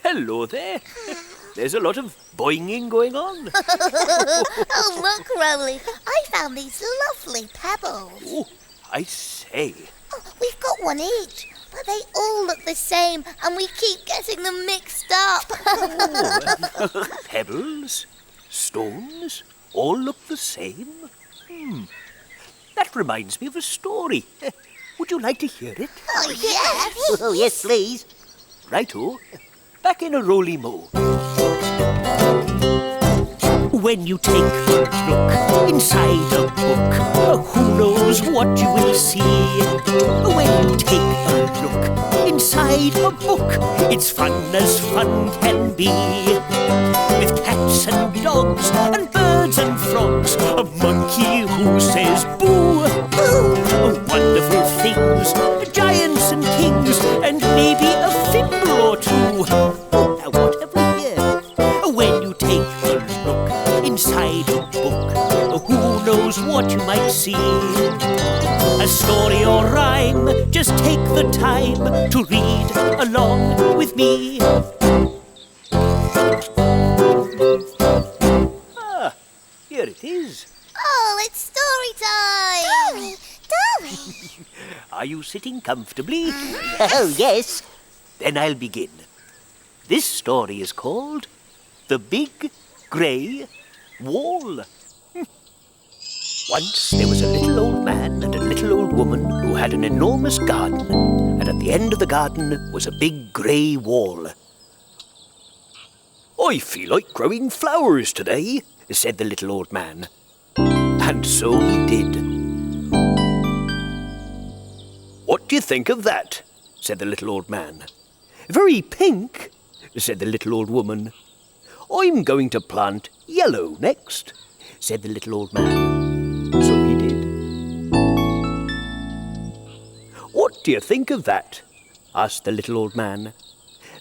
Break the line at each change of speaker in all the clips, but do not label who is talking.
hello there. There's a lot of boinging going on.
Oh, look, Roly. I found these lovely pebbles.
Oh, I say.
Oh, we've got one each, but they all look the same, and we keep getting them mixed up.
Pebbles, stones, all look the same. That reminds me of a story. Would you like to hear it?
Oh, yes.
Oh, yes, please.
Righto. Back in a Roly Mo. When you take a look inside a book, who knows what you will see? When you take a look inside a book, it's fun as fun can be. With cats and dogs and birds and frogs, a monkey who says boo, boo. Wonderful things, giants and kings, and maybe a Fimble or two. Now what have we here? When you take a look inside a book, who knows what you might see? A story or rhyme, just take the time to read along with me. Here it is.
Oh, it's story time. Dory.
Are you sitting comfortably?
Oh, yes.
Then I'll begin. This story is called The Big Grey Wall. Once there was a little old man and a little old woman who had an enormous garden, and at the end of the garden was a big grey wall. I feel like growing flowers today, said the little old man. And so he did. What do you think of that? Said the little old man. Very pink, said the little old woman. I'm going to plant yellow next, said the little old man. So he did. What do you think of that? Asked the little old man.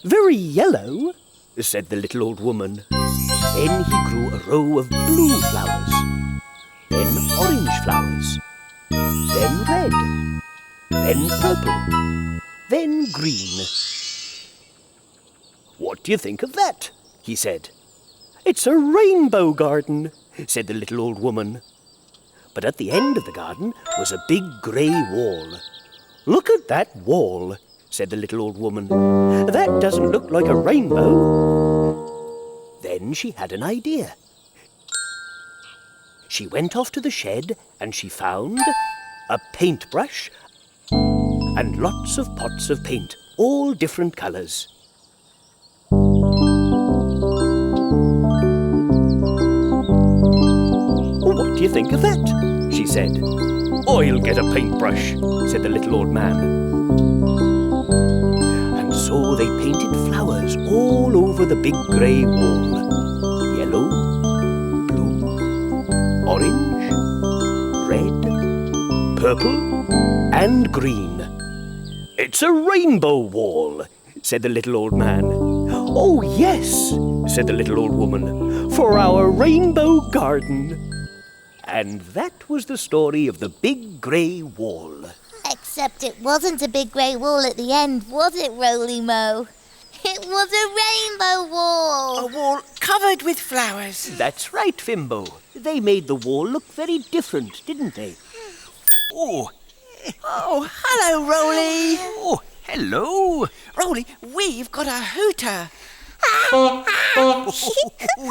Very yellow, said the little old woman. Then he grew a row of blue flowers, then orange flowers, then red, then purple, then green. What do you think of that? He said. It's a rainbow garden, said the little old woman. But at the end of the garden was a big grey wall. Look at that wall, said the little old woman. That doesn't look like a rainbow. Then she had an idea. She went off to the shed and she found a paintbrush and lots of pots of paint, all different colours. What do you think of that? She said. I'll get a paintbrush, said the little old man. And so they painted flowers all over the big grey wall. Yellow, blue, orange, red, purple and green. It's a rainbow wall, said the little old man. Oh, yes, said the little old woman, for our rainbow garden. And that was the story of the big grey wall.
Except it wasn't a big grey wall at the end, was it, Roly Mo? It was a rainbow wall.
A wall covered with flowers.
That's right, Fimbo. They made the wall look very different, didn't they? Oh,
Hello, Roly.
oh, hello.
Roly, we've got a hooter.
Oh,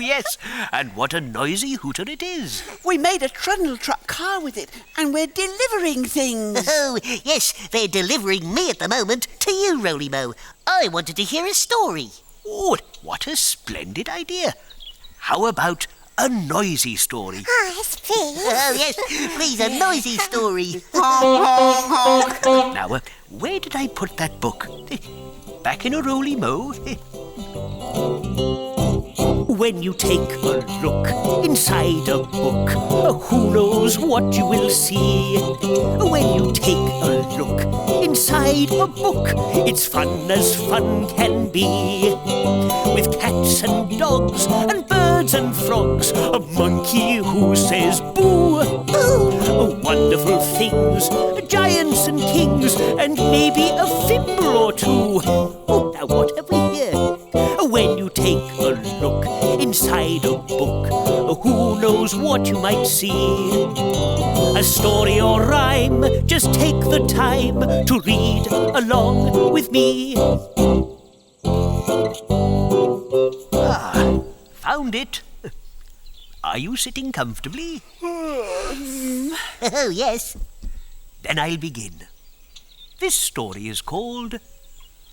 yes, and what a noisy hooter it is.
We made a trundle truck car with it, and we're delivering things.
Oh, yes, they're delivering me at the moment to you, Roly Mo. I wanted to hear a story.
Oh, what a splendid idea. How about a noisy story?
Yes, please.
Oh, yes, please, a noisy story.
Now, where did I put that book? Back in a Roly Mo? When you take a look inside a book, who knows what you will see? When you take a look inside a book, it's fun as fun can be. With cats and dogs and birds and frogs, a monkey who says boo, boo. Wonderful things, giants and kings, and maybe a Fimble or two. Oh, now what have we here? When you take a look inside a book, who knows what you might see? A story or rhyme, just take the time to read along with me. Found it. Are you sitting comfortably?
Oh, yes.
Then I'll begin. This story is called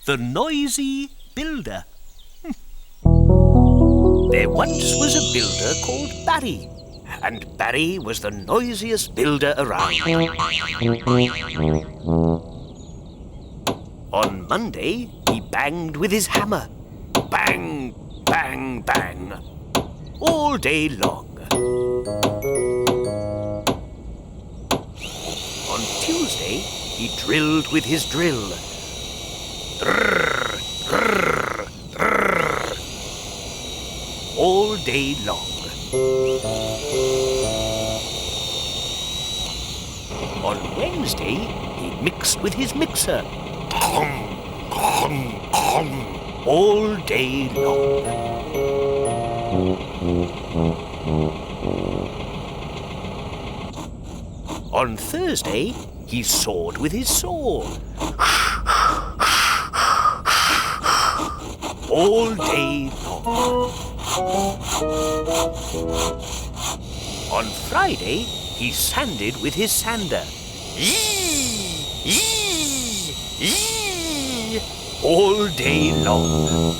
The Noisy Builder. There once was a builder called Barry, and Barry was the noisiest builder around. On Monday, he banged with his hammer. Bang, bang, bang. All day long. On Tuesday, he drilled with his drill. Drrr, drrr, drrr. All day long. On Wednesday, he mixed with his mixer. All day long. On Thursday, he sawed with his saw. All day long. On Friday, he sanded with his sander. All day long.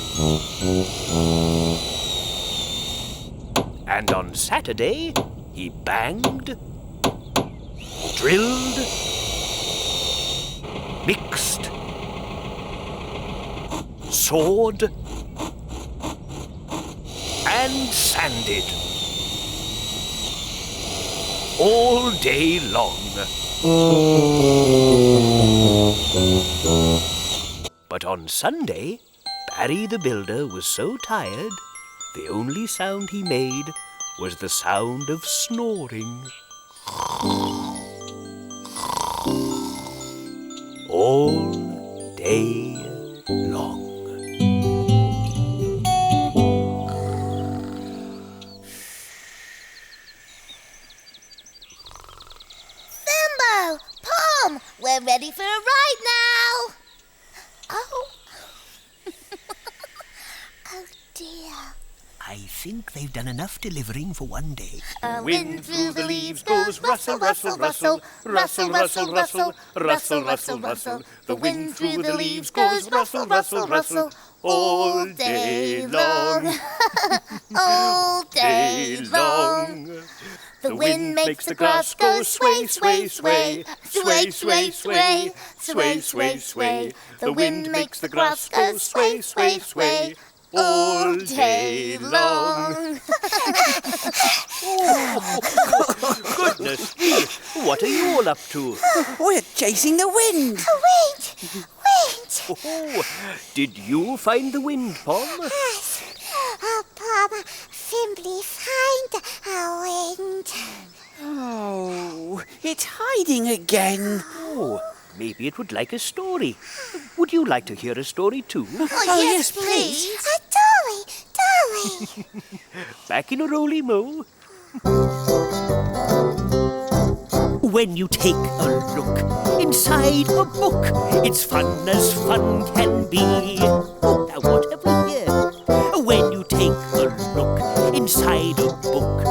And on Saturday, he banged, drilled, mixed, sawed, and sanded. All day long. But on Sunday, Barry the builder was so tired, the only sound he made was the sound of snoring. All day long.
Fimbo, Pom, we're ready for a ride now. Oh. Oh dear.
I think they've done enough delivering for one day.
A wind through the leaves goes rustle, rustle, rustle, rustle, rustle, rustle, rustle, rustle, rustle. The wind through the leaves goes rustle, rustle, rustle, all day long. All day long. The wind makes the grass go sway, sway, sway, sway, sway, sway, sway, sway, sway. The wind makes the grass go sway, sway, sway, all day long.
Goodness me, what are you all up to?
We're chasing the wind.
Wait, wait.
Oh, did you find the wind, Pom?
Yes. Oh, Pom, Fimbly, find a wind.
Oh, it's hiding again.
Oh, maybe it would like a story. Would you like to hear a story too?
Oh, yes, please. Dolly.
Back in a Roly Mo. When you take a look inside a book, it's fun as fun can be. Oh, now what have we here? When you take a look inside a book,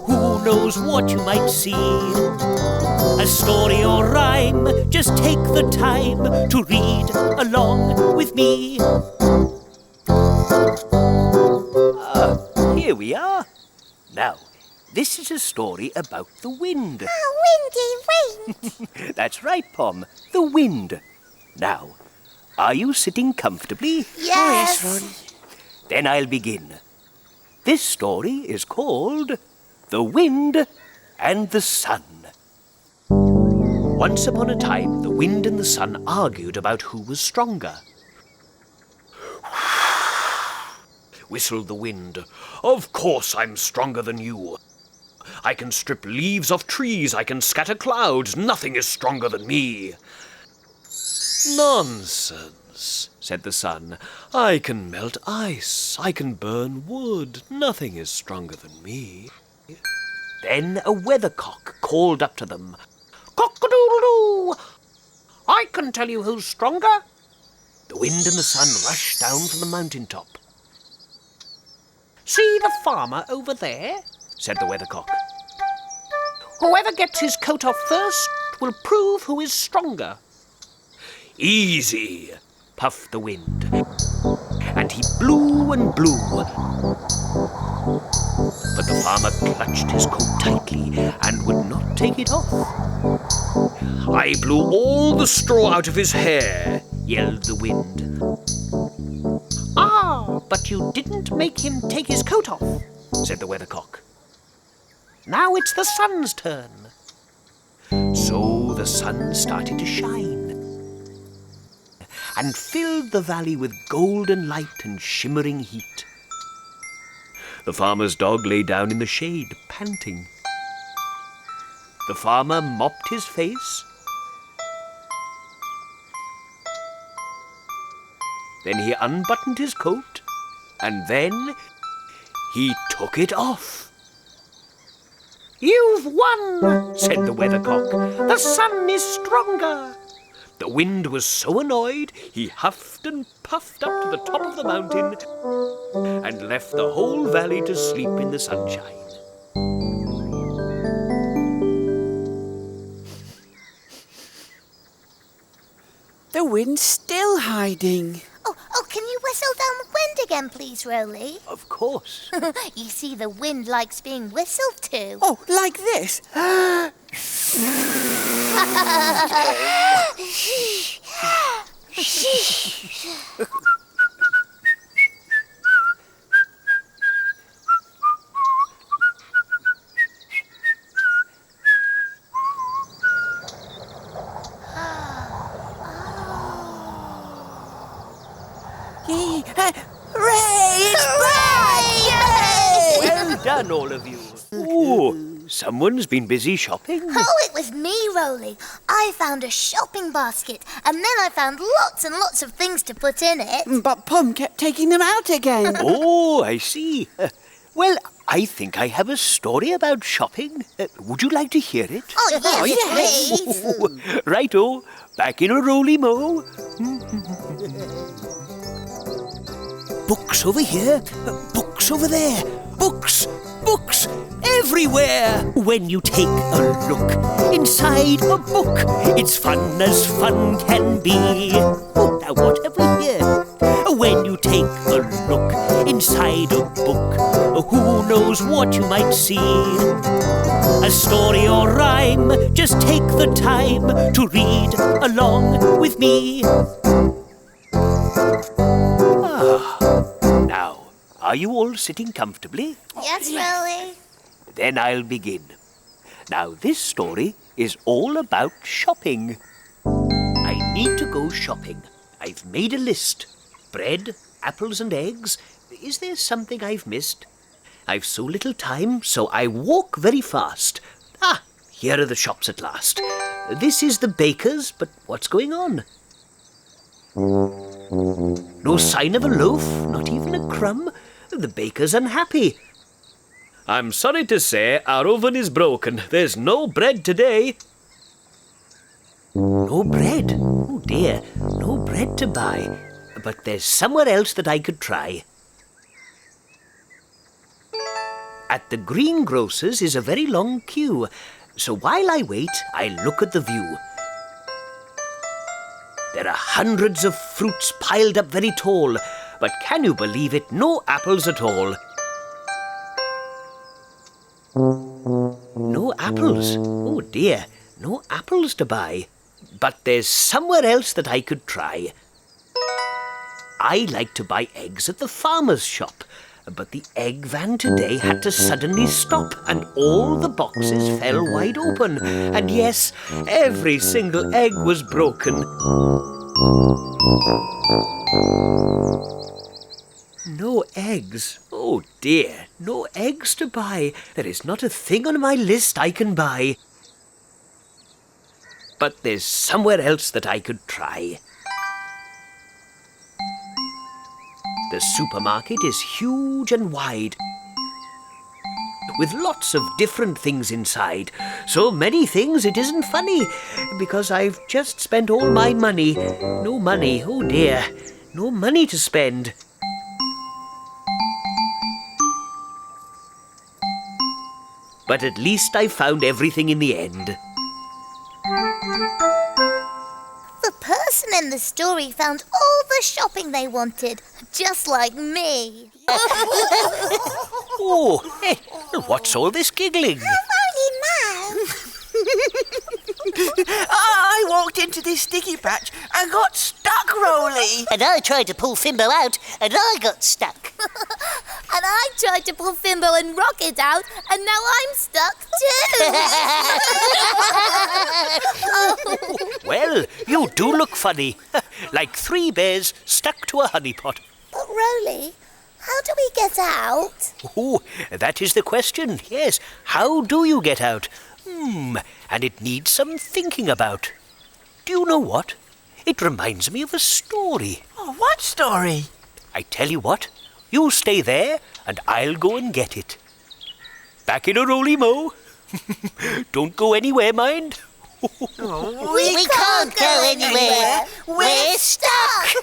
who knows what you might see? A story or rhyme, just take the time to read along with me. Here we are. Now, this is a story about the wind.
Windy wind.
That's right, Pom. The wind. Now, are you sitting comfortably?
Yes.
Ron.
Then I'll begin. This story is called The Wind and the Sun. Once upon a time, the wind and the sun argued about who was stronger. Whistled the wind. Of course I'm stronger than you. I can strip leaves off trees, I can scatter clouds, nothing is stronger than me. Nonsense,
else, said the sun. I can melt ice, I can burn wood. Nothing is stronger than me. Then a weathercock called up to them. Cock-a-doodle-doo! I can tell you who's stronger. The wind and the sun rushed down from the mountain top. See the farmer over there, said the weathercock. Whoever gets his coat off first will prove who is stronger. Easy, puffed the wind, and he blew and blew. But the farmer clutched his coat tightly and would not take it off. I blew all the straw out of his hair, yelled the wind. Ah, but you didn't make him take his coat off, said the weathercock. Now it's the sun's turn. So the sun started to shine and filled the valley with golden light and shimmering heat. The farmer's dog lay down in the shade, panting. The farmer mopped his face. Then he unbuttoned his coat, and then he took it off. You've won, said the weathercock. The sun is stronger. The wind was so annoyed, he huffed and puffed up to the top of the mountain and left the whole valley to sleep in the sunshine.
The wind's still hiding.
Oh, can you whistle down the wind again, please, Roly?
Of course.
You see, the wind likes being whistled to.
Oh, like this. Hooray! It's back! Yay!
Well done, all of you. Oh, someone's been busy shopping.
Oh, it was me, Roly. I found a shopping basket, and then I found lots and lots of things to put in it.
But Pom kept taking them out again.
Oh, I see. Well, I think I have a story about shopping. Would you like to hear it?
Oh, yes, please.
Righto, back in a Roly Mo. Books over here, books over there, books, books everywhere.
When you take a look inside a book, it's fun as fun can be. Oh, now what have we here? When you take a look inside a book, who knows what you might see? A story or rhyme, just take the time to read along with me.
Now, are you all sitting comfortably?
Yes, Roly.
Then I'll begin. Now, this story is all about shopping. I need to go shopping. I've made a list. Bread, apples and eggs. Is there something I've missed? I've so little time, so I walk very fast. Ah, here are the shops at last. This is the baker's, but what's going on? No sign of a loaf, not even a crumb. The baker's unhappy. I'm sorry to say our oven is broken. There's no bread today. No bread? Oh dear, no bread to buy. But there's somewhere else that I could try. At the greengrocer's is a very long queue. So while I wait, I look at the view. There are hundreds of fruits piled up very tall, but can you believe it? No apples at all. No apples? Oh dear, no apples to buy. But there's somewhere else that I could try. I like to buy eggs at the farmer's shop, but the egg van today had to suddenly stop and all the boxes fell wide open. And yes, every single egg was broken. No eggs. Oh dear, no eggs to buy. There is not a thing on my list I can buy. But there's somewhere else that I could try. The supermarket is huge and wide, with lots of different things inside. So many things it isn't funny, because I've just spent all my money. No money, oh dear, no money to spend. But at least I found everything in the end.
The person in the story found all the shopping they wanted, just like me.
Oh, what's all this giggling?
Roly Mo!
I walked into this sticky patch and got stuck, Roly.
And I tried to pull Fimbo out, and I got stuck.
And I tried to pull Fimbo and Rocket out, and now I'm stuck too.
Well, you do look funny. Like 3 bears stuck to a honeypot.
But Roly, how do we get out?
Oh, that is the question, yes. How do you get out? And it needs some thinking about. Do you know what? It reminds me of a story.
Oh, what story?
I tell you what, you stay there and I'll go and get it. Back in a Roly Mo. Don't go anywhere, mind.
We can't go anywhere. We're stuck.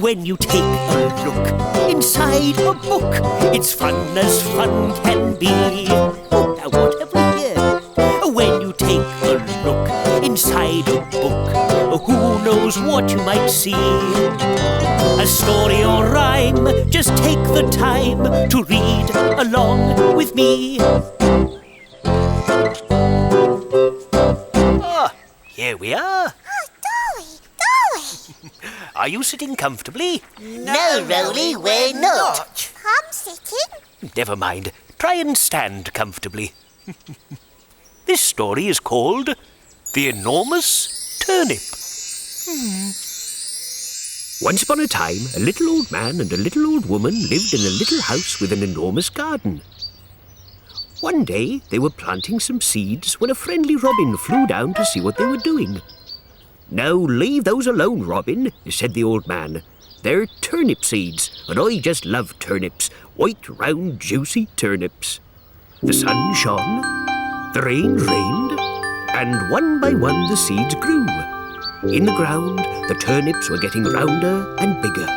When you take a look inside a book, it's fun as fun can be. Now what have we here? When you take a look inside a book, who knows what you might see? A story or rhyme, just take the time to read along with me.
Ah, here we are.
Dolly!
Are you sitting comfortably?
No, Roly, we're not.
I'm sitting.
Never mind. Try and stand comfortably. This story is called The Enormous Turnip. Once upon a time, a little old man and a little old woman lived in a little house with an enormous garden. One day, they were planting some seeds when a friendly robin flew down to see what they were doing. "Now, leave those alone, Robin," said the old man. "They're turnip seeds, and I just love turnips. White, round, juicy turnips." The sun shone, the rain rained, and one by one the seeds grew. In the ground, the turnips were getting rounder and bigger.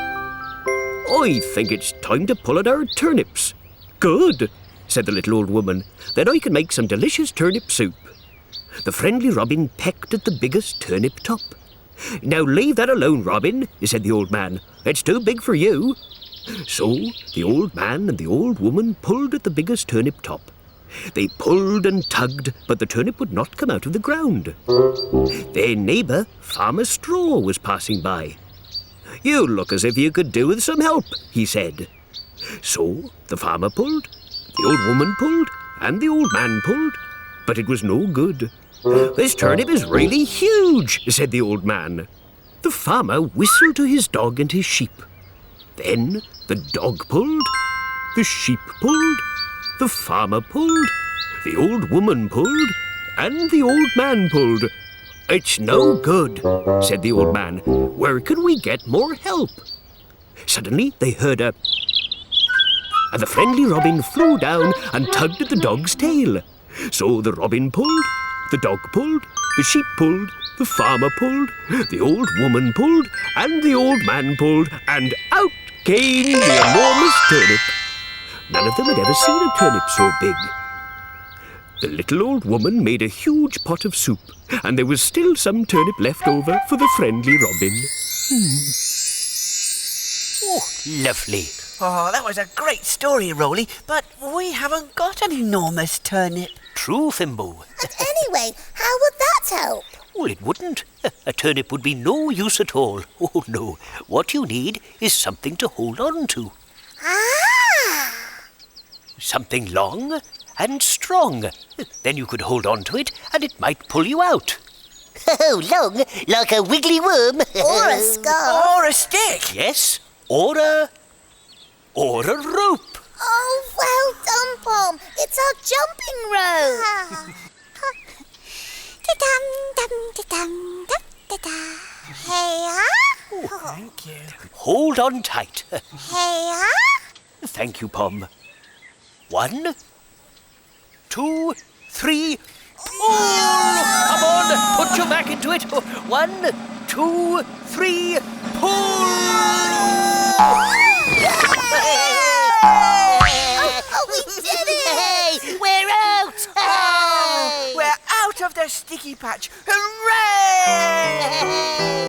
"I think it's time to pull at our turnips." "Good," said the little old woman. "Then I can make some delicious turnip soup." The friendly robin pecked at the biggest turnip top. "Now leave that alone, Robin," said the old man. "It's too big for you." So the old man and the old woman pulled at the biggest turnip top. They pulled and tugged, but the turnip would not come out of the ground. Their neighbour, Farmer Straw, was passing by. "You look as if you could do with some help," he said. So the farmer pulled, the old woman pulled, and the old man pulled, but it was no good. "This turnip is really huge," said the old man. The farmer whistled to his dog and his sheep. Then the dog pulled, the sheep pulled, the farmer pulled, the old woman pulled, and the old man pulled. "It's no good," said the old man. "Where can we get more help?" Suddenly they heard a... and the friendly robin flew down and tugged at the dog's tail. So the robin pulled, the dog pulled, the sheep pulled, the farmer pulled, the old woman pulled, and the old man pulled, and out came the enormous turnip. None of them had ever seen a turnip so big. The little old woman made a huge pot of soup, and there was still some turnip left over for the friendly robin. Oh, lovely.
Oh, that was a great story, Roly, but we haven't got an enormous turnip.
True, Fimbo.
And anyway, how would that help?
Well, it wouldn't. A turnip would be no use at all. Oh, no. What you need is something to hold on to.
Ah!
Something long and strong. Then you could hold on to it and it might pull you out.
Oh, long, like a wiggly worm.
Or a scarf.
Or a stick.
Yes, or a rope.
Oh, well done, Pom. It's our jumping rope. Da-dum, dum, da-dum, dum, da-da.
Thank you.
Hold on tight.
Hey-ah.
Thank you, Pom. 1, 2, 3. Pull! Come on, put your back into it. 1, 2, 3. Pull!
Oh, we did it!
Hey, we're out! Hey!
We're out of the sticky patch. Hooray!